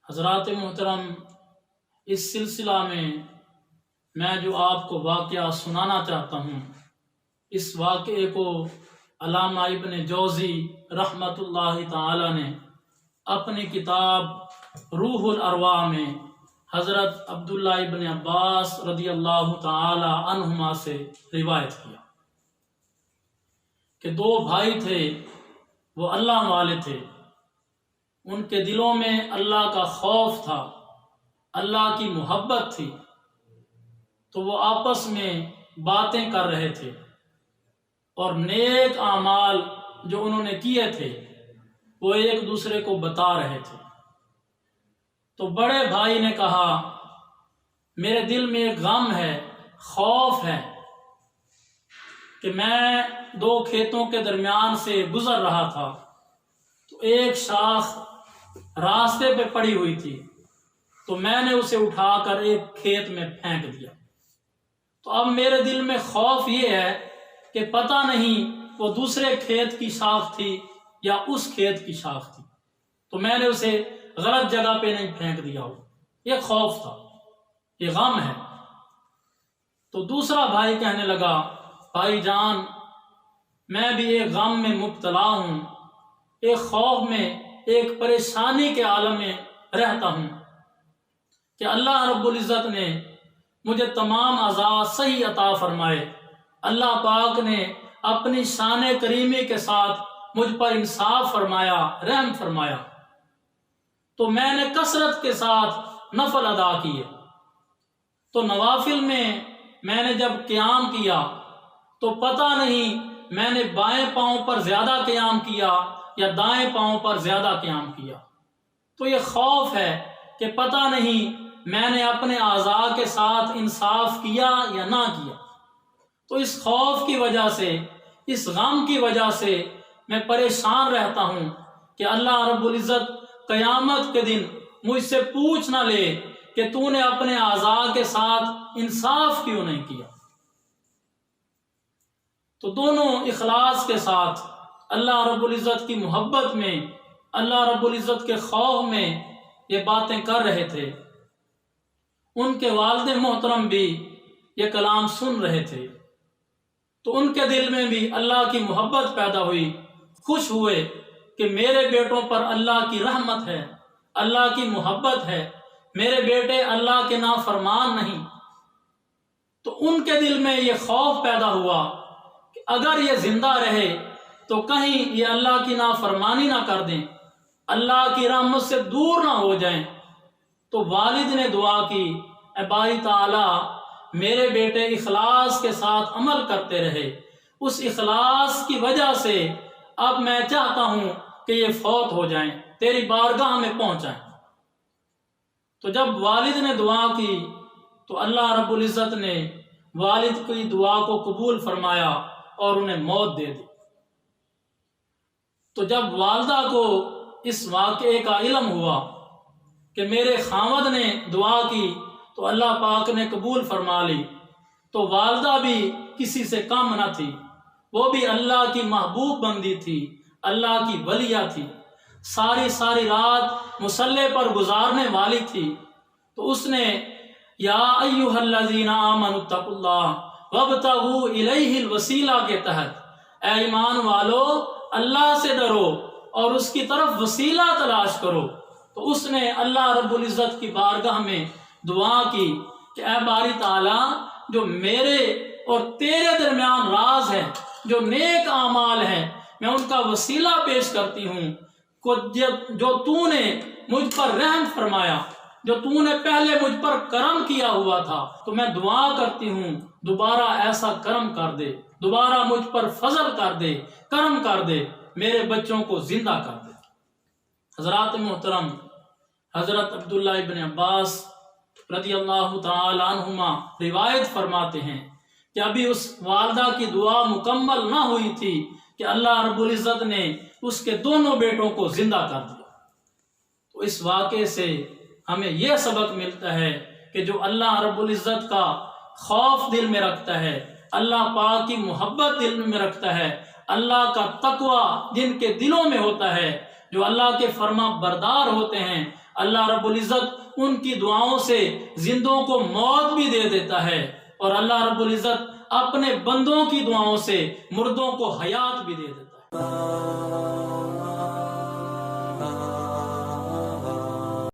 حضرات محترم، اس سلسلہ میں جو آپ کو واقعہ سنانا چاہتا ہوں، اس واقعے کو علامہ ابن جوزی رحمۃ اللہ تعالی نے اپنی کتاب روح الارواح میں حضرت عبداللہ ابن عباس رضی اللہ تعالی عنہما سے روایت کیا کہ دو بھائی تھے، وہ اللہ والے تھے، ان کے دلوں میں اللہ کا خوف تھا، اللہ کی محبت تھی، تو وہ آپس میں باتیں کر رہے تھے اور نیک اعمال جو انہوں نے کیے تھے وہ ایک دوسرے کو بتا رہے تھے۔ تو بڑے بھائی نے کہا، میرے دل میں ایک غم ہے، خوف ہے کہ میں دو کھیتوں کے درمیان سے گزر رہا تھا تو ایک شاخ راستے پہ پڑی ہوئی تھی، تو میں نے اسے اٹھا کر ایک کھیت میں پھینک دیا۔ تو اب میرے دل میں خوف یہ ہے کہ پتہ نہیں وہ دوسرے کھیت کی شاخ تھی یا اس کھیت کی شاخ تھی، تو میں نے اسے غلط جگہ پہ نہیں پھینک دیا ہو۔ یہ خوف تھا، یہ غم ہے۔ تو دوسرا بھائی کہنے لگا، بھائی جان، میں بھی ایک غم میں مبتلا ہوں، ایک خوف میں، ایک پریشانی کے عالم میں رہتا ہوں کہ اللہ رب العزت نے مجھے تمام اعضاء صحیح عطا فرمائے، اللہ پاک نے اپنی شان کریمی کے ساتھ مجھ پر انصاف فرمایا، رحم فرمایا، تو میں نے کثرت کے ساتھ نفل ادا کیے۔ تو نوافل میں نے جب قیام کیا تو پتہ نہیں میں نے بائیں پاؤں پر زیادہ قیام کیا یا دائیں پاؤں پر زیادہ قیام کیا، تو یہ خوف ہے کہ پتہ نہیں میں نے اپنے اعضاء کے ساتھ انصاف کیا یا نہ کیا۔ تو اس خوف کی وجہ سے، اس غم کی وجہ سے میں پریشان رہتا ہوں کہ اللہ رب العزت قیامت کے دن مجھ سے پوچھ نہ لے کہ تو نے اپنے اعضاء کے ساتھ انصاف کیوں نہیں کیا۔ تو دونوں اخلاص کے ساتھ اللہ رب العزت کی محبت میں، اللہ رب العزت کے خوف میں یہ باتیں کر رہے تھے۔ ان کے والد محترم بھی یہ کلام سن رہے تھے، تو ان کے دل میں بھی اللہ کی محبت پیدا ہوئی، خوش ہوئے کہ میرے بیٹوں پر اللہ کی رحمت ہے، اللہ کی محبت ہے، میرے بیٹے اللہ کے نافرمان نہیں۔ تو ان کے دل میں یہ خوف پیدا ہوا کہ اگر یہ زندہ رہے تو کہیں یہ اللہ کی نافرمانی نہ کر دیں، اللہ کی رحمت سے دور نہ ہو جائیں۔ تو والد نے دعا کی، اے باری تعالیٰ، میرے بیٹے اخلاص کے ساتھ عمل کرتے رہے، اس اخلاص کی وجہ سے اب میں چاہتا ہوں کہ یہ فوت ہو جائیں، تیری بارگاہ میں پہنچ جائیں۔ تو جب والد نے دعا کی تو اللہ رب العزت نے والد کی دعا کو قبول فرمایا اور انہیں موت دے دی۔ تو جب والدہ کو اس واقعے کا علم ہوا کہ میرے خاوند نے دعا کی تو اللہ پاک نے قبول فرما لی، تو والدہ بھی کسی سے کم نہ تھی، وہ بھی اللہ کی محبوب بندی تھی، اللہ کی ولیہ تھی، ساری رات مصلی پر گزارنے والی تھی۔ تو اس نے یا ایھا الذین آمنوا اتقوا اللہ وابتغوا الیہ الوسیلہ کے تحت، اے ایمان والو، اللہ سے ڈرو اور اس کی طرف وسیلہ تلاش کرو۔ تو اس نے اللہ رب العزت کی بارگاہ میں دعا کی کہ اے باری تعالیٰ، جو میرے اور تیرے درمیان راز ہے، جو نیک اعمال ہیں، میں ان کا وسیلہ پیش کرتی ہوں، جو تو نے مجھ پر رحم فرمایا، جو تو نے پہلے مجھ پر کرم کیا ہوا تھا، تو میں دعا کرتی ہوں دوبارہ ایسا کرم کر دے، دوبارہ مجھ پر فضل کر دے، کرم کر دے، میرے بچوں کو زندہ کر دے۔ حضرات محترم، حضرت عبداللہ ابن عباس رضی اللہ تعالی عنہما روایت فرماتے ہیں کہ ابھی اس والدہ کی دعا مکمل نہ ہوئی تھی کہ اللہ رب العزت نے اس کے دونوں بیٹوں کو زندہ کر دیا۔ تو اس واقعے سے ہمیں یہ سبق ملتا ہے کہ جو اللہ رب العزت کا خوف دل میں رکھتا ہے، اللہ پاک کی محبت دل میں رکھتا ہے، اللہ کا تقوی جن کے دلوں میں ہوتا ہے، جو اللہ کے فرما بردار ہوتے ہیں، اللہ رب العزت ان کی دعاؤں سے زندوں کو موت بھی دے دیتا ہے، اور اللہ رب العزت اپنے بندوں کی دعاؤں سے مردوں کو حیات بھی دے دیتا ہے۔